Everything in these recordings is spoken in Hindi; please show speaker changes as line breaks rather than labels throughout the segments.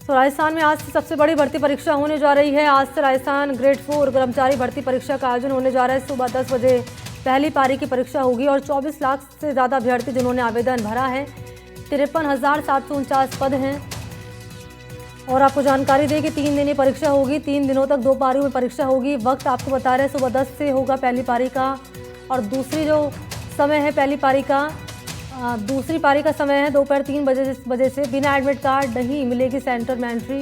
तो राजस्थान में आज से सबसे बड़ी भर्ती परीक्षा होने जा रही है। आज से राजस्थान ग्रेड 4 कर्मचारी भर्ती परीक्षा का आयोजन होने जा रहा है। सुबह 10 बजे पहली पारी की परीक्षा होगी और 24 लाख से ज़्यादा अभ्यर्थी जिन्होंने आवेदन भरा है। 53,749 पद हैं। और आपको जानकारी दें कि 3 दिन ये परीक्षा होगी। 3 दिनों तक 2 पारियों में परीक्षा होगी। वक्त आपको बता रहे हैं सुबह 10 से होगा पहली पारी का, और दूसरी जो समय है पहली पारी का, दूसरी पारी का समय है दोपहर 3 बजे से। बिना एडमिट कार्ड नहीं मिलेगी सेंटर में एंट्री।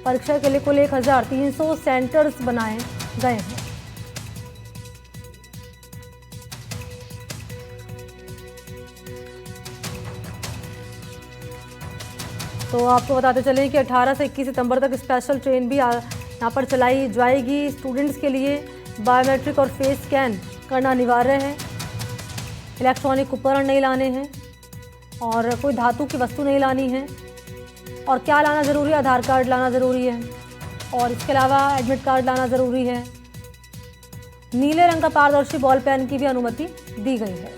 परीक्षा के लिए कुल 1,300 सेंटर्स बनाए गए हैं। तो आपको बताते चलें कि 18 से 21 सितंबर तक स्पेशल ट्रेन भी यहाँ पर चलाई जाएगी। स्टूडेंट्स के लिए बायोमेट्रिक और फेस स्कैन करना अनिवार्य है। इलेक्ट्रॉनिक उपकरण नहीं लाने हैं और कोई धातु की वस्तु नहीं लानी है। और क्या लाना ज़रूरी है? आधार कार्ड लाना ज़रूरी है और इसके अलावा एडमिट कार्ड लाना ज़रूरी है। नीले रंग का पारदर्शी बॉल पेन की भी अनुमति दी गई है।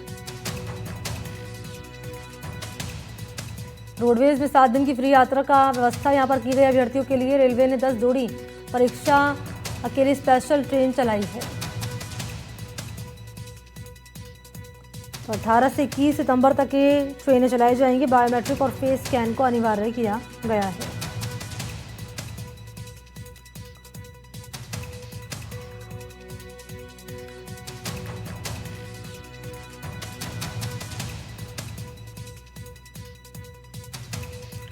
रोडवेज में 7 दिन की फ्री यात्रा का व्यवस्था यहाँ पर की गई अभ्यर्थियों के लिए। रेलवे ने 10 जोड़ी परीक्षा अकेली स्पेशल ट्रेन चलाई है। तो 18 से 21 सितंबर तक ये ट्रेनें चलाई जाएंगी। बायोमेट्रिक और फेस स्कैन को अनिवार्य किया गया है।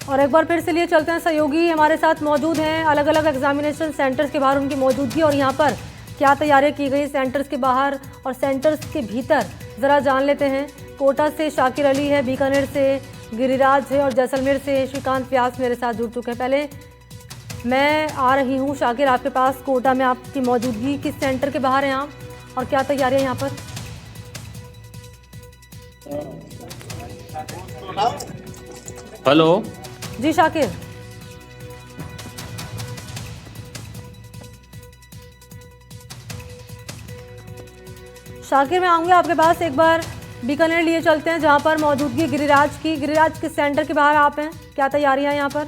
और एक बार फिर से लिए चलते हैं, सहयोगी हमारे साथ मौजूद हैं अलग अलग एग्जामिनेशन सेंटर्स के बाहर, उनकी मौजूदगी और यहाँ पर क्या तैयारियां की गई सेंटर्स के बाहर और सेंटर्स के भीतर, ज़रा जान लेते हैं। कोटा से शाकिर अली है, बीकानेर से गिरिराज है और जैसलमेर से श्रीकांत व्यास मेरे साथ जुड़ चुके हैं। पहले मैं आ रही हूँ शाकिर आपके पास। कोटा में आपकी मौजूदगी किस सेंटर के बाहर हैं आप और क्या तैयारियां यहाँ पर?
हेलो
जी शाकिर। शाकिर मैं आऊँगी आपके पास। एक बार बीकानेर लिए चलते हैं जहाँ पर मौजूदगी गिरिराज की। गिरिराज किस सेंटर के बाहर आप हैं? क्या तैयारियां हैं यहाँ पर?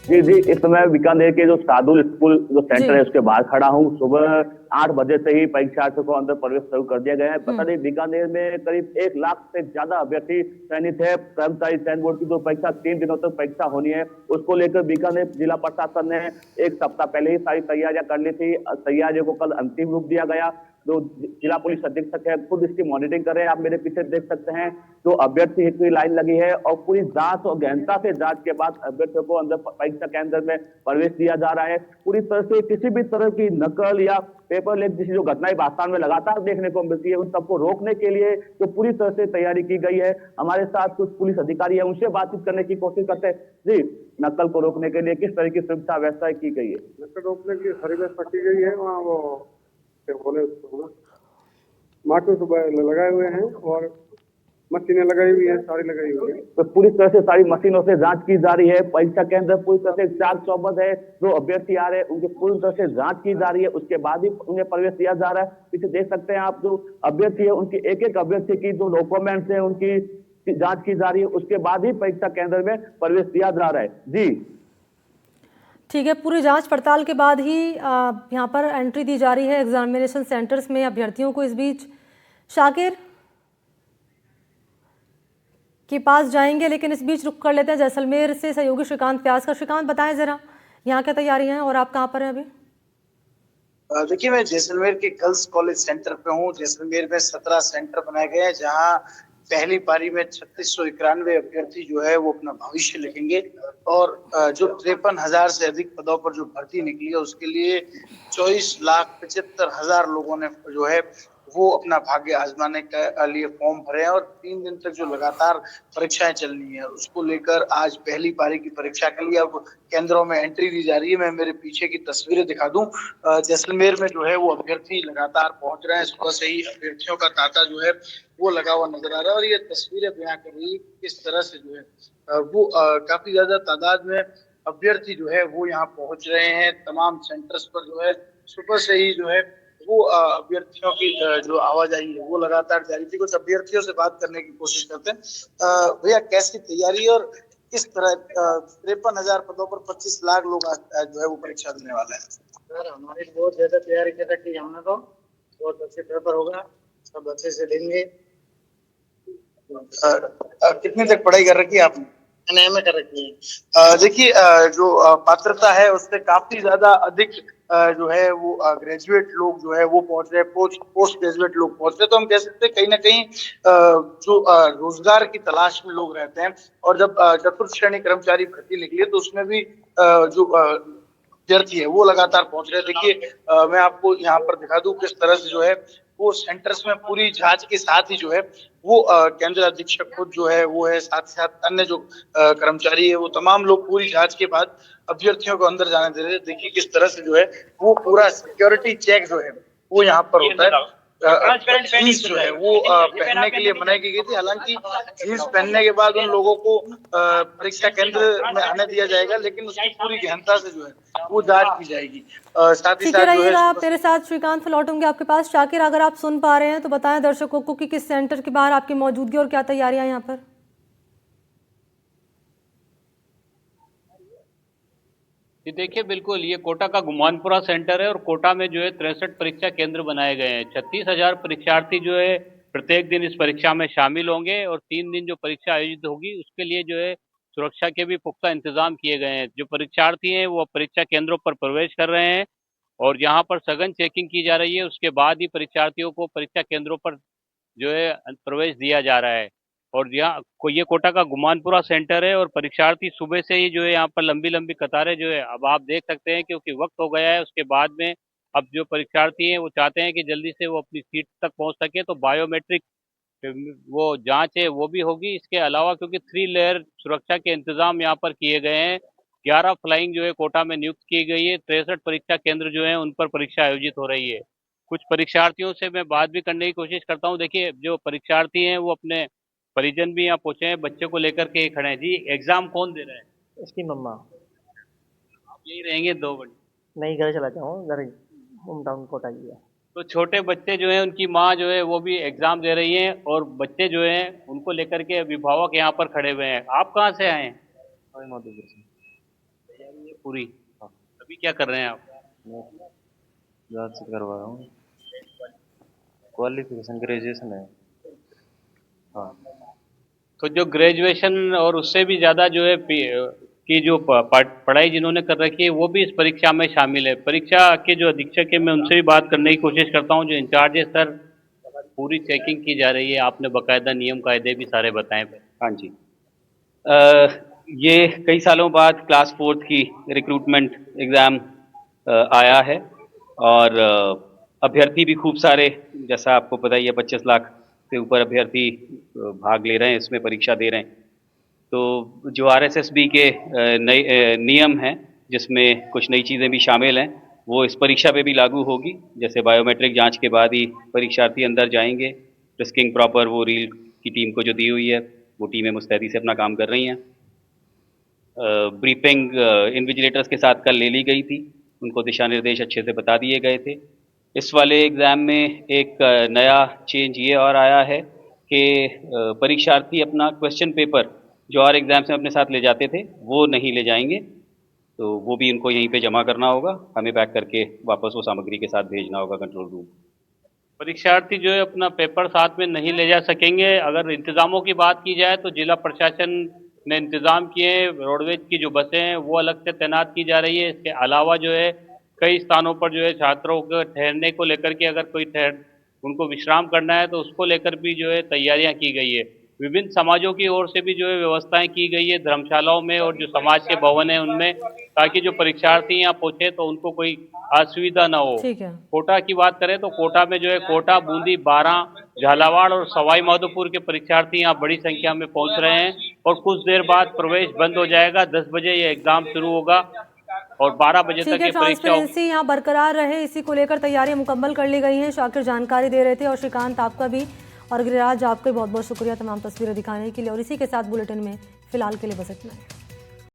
जी, इस समय बीकानेर के जो शार्दुल स्कूल जो सेंटर है उसके बाहर खड़ा हूँ। सुबह 8 बजे से ही परीक्षार्थियों को अंदर प्रवेश शुरू कर दिया गया है। बता दें बीकानेर में करीब 1 लाख से ज्यादा अभ्यर्थी चयनित है। कर्मचारी चयन बोर्ड की जो परीक्षा 3 दिनों तक परीक्षा होनी है, उसको लेकर बीकानेर जिला प्रशासन ने 1 सप्ताह पहले ही सारी तैयारियां कर ली थी। तैयारियों को कल अंतिम रूप दिया गया। जो जिला पुलिस अधीक्षक है खुद इसकी मॉनिटरिंग कर रहे हैं। आप मेरे पीछे देख सकते हैं तो अभ्यर्थी की लाइन लगी है और पूरी जांच और गहनता से जांच के बाद अभ्यर्थियों को अंदर परीक्षा केंद्र में प्रवेश दिया जा रहा है। पूरी तरह से किसी भी तरह की नकल या पेपर लीक जैसी जो घटनाएं पाकिस्तान में लगातार देखने को मिलती है, उन सबको रोकने के लिए जो पूरी तरह से तैयारी की गई है। हमारे साथ कुछ पुलिस अधिकारी है, उनसे बातचीत करने की कोशिश करते हैं। जी, नकल को रोकने के लिए किस तरह की सुरक्षा व्यवस्था की गई है?
नकल रोकने की सारी व्यवस्था की गई है। वहाँ वो बोले मार्टो लगाए हुए हैं और मशीनें लगाई हुई हैं, सारी लगाई हुई है।
तो पूरी तरह से सारी मशीनों से जांच की जा रही है। परीक्षा केंद्र पूरी तरह से चाक चौबंद है। जो अभ्यर्थी आ रहे हैं उनकी पूरी तरह से जांच की जा रही है, उसके बाद ही उन्हें प्रवेश दिया जा रहा है। पीछे देख सकते हैं आप जो अभ्यर्थी है उनकी एक अभ्यर्थी की जो डॉक्यूमेंट्स है उनकी जांच की जा रही है, उसके बाद ही परीक्षा केंद्र में प्रवेश दिया जा रहा है। जी
ठीक है, पूरी जांच पड़ताल के बाद ही यहाँ पर एंट्री दी जा रही है एग्जामिनेशन सेंटर्स में अभ्यर्थियों को। इस बीच शाकिर के पास जाएंगे, लेकिन इस बीच रुक कर लेते हैं जैसलमेर से सहयोगी श्रीकांत व्यास का। श्रीकांत बताएं जरा यहाँ क्या तैयारियां हैं और आप कहाँ पर हैं अभी?
देखिए, मैं जैसलमेर के गर्ल्स कॉलेज सेंटर पे हूँ। जैसलमेर में 17 सेंटर बनाए गए हैं जहाँ पहली पारी में 3691 अभ्यर्थी जो है वो अपना भविष्य लिखेंगे और जो 53,000 से अधिक पदों पर जो भर्ती निकली है उसके लिए 24,75,000 लोगों ने जो है वो अपना भाग्य आजमाने के लिए फॉर्म भरे हैं और 3 दिन तक जो लगातार परीक्षाएं चलनी है उसको लेकर आज पहली पारी की परीक्षा के लिए अब केंद्रों में एंट्री दी जा रही है। मैं मेरे पीछे की तस्वीरें दिखा दूं। जैसलमेर में जो है वो अभ्यर्थी लगातार पहुंच रहे हैं। सुबह से ही अभ्यर्थियों का तांता जो है वो लगा हुआ नजर आ रहा है और ये तस्वीरें बयां कर रही है किस तरह से जो है वो काफी ज्यादा तादाद में अभ्यर्थी जो है वो यहाँ पहुंच रहे हैं। तमाम सेंटर्स पर जो है सुबह से ही जो है वो अभ्यर्थियों की जो आवाजाही है वो लगातार जारी थी। कुछ अभ्यर्थियों से बात करने की कोशिश करते हैं। भैया, कैसी तैयारी और किस तरह 53,000 पदों पर 25 लाख लोग जो है वो परीक्षा देने वाले हैं।
सर हमारी बहुत ज्यादा तैयारी कर रखी है हमने, तो बहुत अच्छे पेपर होगा, सब अच्छे से देंगे।
कितने तक पढ़ाई कर रखी है आपने?
एमए कर रखी है।
देखिए जो पात्रता है उससे काफी ज्यादा अधिक जो है वो ग्रेजुएट लोग जो है वो पहुंच रहे हैं, पोस्ट ग्रेजुएट लोग पहुंच रहे हैं। तो हम कह सकते हैं कहीं ना कहीं जो रोजगार की तलाश में लोग रहते हैं, और जब चतुर्थ श्रेणी कर्मचारी भर्ती निकली तो उसमें भी जो अभ्यर्थी है वो लगातार पहुंच रहे हैं। देखिए मैं आपको यहाँ पर दिखा दूं किस तरह से जो है वो सेंटर्स में पूरी जांच के साथ ही जो है वो केंद्र अधीक्षक खुद जो है वो है, साथ ही साथ अन्य जो कर्मचारी है वो तमाम लोग पूरी जांच के बाद अभ्यर्थियों को अंदर जाने दे रहे हैं। देखिए किस तरह से जो है वो पूरा सिक्योरिटी चेक जो है वो यहाँ पर होता है। जीन्स जो है वो पहनने के लिए मनाई की गई थी, हालांकि जीन्स पहनने के बाद उन लोगों को परीक्षा केंद्र में आने दिया जाएगा, लेकिन उसकी पूरी गहनता से जो है वो जांच की जाएगी। साथ ही
ठीक
साथ
रहिएगा आप मेरे साथ। श्रीकांत लौटूंगे आपके पास। शाकिर, अगर आप सुन पा रहे हैं तो बताएं दर्शकों को कि किस सेंटर के बाहर आपकी मौजूदगी और क्या तैयारियां यहाँ पर।
जी देखिए, बिल्कुल ये कोटा का गुमानपुरा सेंटर है और कोटा में जो है 63 परीक्षा केंद्र बनाए गए हैं। 36,000 परीक्षार्थी जो है प्रत्येक दिन इस परीक्षा में शामिल होंगे, और 3 दिन जो परीक्षा आयोजित होगी उसके लिए जो है सुरक्षा के भी पुख्ता इंतजाम किए गए हैं। जो परीक्षार्थी हैं वो परीक्षा केंद्रों पर प्रवेश कर रहे हैं और यहाँ पर सघन चेकिंग की जा रही है। उसके बाद ही परीक्षार्थियों को परीक्षा केंद्रों पर जो है प्रवेश दिया जा रहा है। और यहाँ ये कोटा का गुमानपुरा सेंटर है और परीक्षार्थी सुबह से ही जो है यहाँ पर लंबी लंबी कतारें जो है अब आप देख सकते हैं, क्योंकि वक्त हो गया है। उसके बाद में अब जो परीक्षार्थी हैं वो चाहते हैं कि जल्दी से वो अपनी सीट तक पहुंच सके, तो बायोमेट्रिक वो जांच है वो भी होगी। इसके अलावा क्योंकि 3 लेयर सुरक्षा के इंतजाम यहाँ पर किए गए हैं, 11 फ्लाइंग जो है कोटा में नियुक्त की गई है, 63 परीक्षा केंद्र जो है उन पर परीक्षा आयोजित हो रही है। कुछ परीक्षार्थियों से मैं बात भी करने की कोशिश करता हूँ। देखिए, जो परीक्षार्थी हैं वो अपने परिजन भी यहाँ पहुंचे हैं, बच्चे को लेकर के खड़े हैं। जी, एग्जाम कौन दे रहा है?
इसकी मम्मा।
आप यही रहेंगे 2 घंटे?
नहीं, घर चला जाऊँ, घर होम टाउन कोटा ही है।
तो छोटे बच्चे जो हैं उनकी माँ जो है वो भी एग्जाम दे रही हैं, और बच्चे जो हैं उनको लेकर के अभिभावक यहाँ पर खड़े हुए हैं। आप कहाँ से आए हैं?
मधुपुर से।
तैयारी पूरी? अभी क्या कर रहे हैं आप?
जांच से करवा रहा हूँ, क्वालिफिकेशन ग्रेजुएशन है। हाँ।
तो जो ग्रेजुएशन और उससे भी ज़्यादा जो है की जो पढ़ाई जिन्होंने कर रखी है वो भी इस परीक्षा में शामिल है। परीक्षा के जो अधीक्षक है मैं उनसे भी बात करने की कोशिश करता हूँ, जो इंचार्ज है। सर, पूरी चेकिंग की जा रही है, आपने बाकायदा नियम कायदे भी सारे बताएं।
हाँ जी, ये कई सालों बाद क्लास 4th की रिक्रूटमेंट एग्ज़ाम आया है, और अभ्यर्थी भी खूब सारे, जैसा आपको पता ही है, 25 लाख से ऊपर अभ्यर्थी भाग ले रहे हैं, इसमें परीक्षा दे रहे हैं। तो जो RSSB के नए नियम हैं, जिसमें कुछ नई चीज़ें भी शामिल हैं, वो इस परीक्षा पे भी लागू होगी। जैसे बायोमेट्रिक जांच के बाद ही परीक्षार्थी अंदर जाएंगे। रिस्किंग प्रॉपर वो रील की टीम को जो दी हुई है, वो टीमें मुस्तैदी से अपना काम कर रही हैं। ब्रीफिंग इन्विजिलेटर्स के साथ कल ले ली गई थी, उनको दिशा निर्देश अच्छे से बता दिए गए थे। इस वाले एग्ज़ाम में एक नया चेंज ये और आया है कि परीक्षार्थी अपना क्वेश्चन पेपर जो और एग्ज़ाम्स में अपने साथ ले जाते थे वो नहीं ले जाएंगे, तो वो भी इनको यहीं पे जमा करना होगा, हमें पैक करके वापस वो सामग्री के साथ भेजना होगा कंट्रोल रूम।
परीक्षार्थी जो है अपना पेपर साथ में नहीं ले जा सकेंगे। अगर इंतज़ामों की बात की जाए तो जिला प्रशासन ने इंतज़ाम किए हैं। रोडवेज की जो बसें हैं वो अलग से तैनात की जा रही है। इसके अलावा जो है कई स्थानों पर जो है छात्रों को ठहरने को लेकर के, अगर उनको विश्राम करना है तो उसको लेकर भी जो है तैयारियां की गई है। विभिन्न समाजों की ओर से भी जो है व्यवस्थाएं की गई है धर्मशालाओं में और जो समाज के भवन है उनमें, ताकि जो परीक्षार्थी यहाँ पहुंचे तो उनको कोई असुविधा ना हो।
ठीक है।
कोटा की बात करें तो कोटा में जो है कोटा, बूंदी, बारां, झालावाड़ और सवाई माधोपुर के परीक्षार्थी यहाँ बड़ी संख्या में पहुंच रहे हैं, और कुछ देर बाद प्रवेश बंद हो जाएगा। 10 बजे ये एग्जाम शुरू होगा और 12 बजे तक ये परीक्षा होगी।
ट्रांसपेरेंसी यहाँ बरकरार रहे, इसी को लेकर तैयारियां मुकम्मल कर ली गई हैं। शाकिर जानकारी दे रहे थे, और श्रीकांत आपका भी, और गिरिराज आपका बहुत बहुत शुक्रिया तमाम तस्वीरें दिखाने के लिए। और इसी के साथ बुलेटिन में फिलहाल के लिए बस इतना है।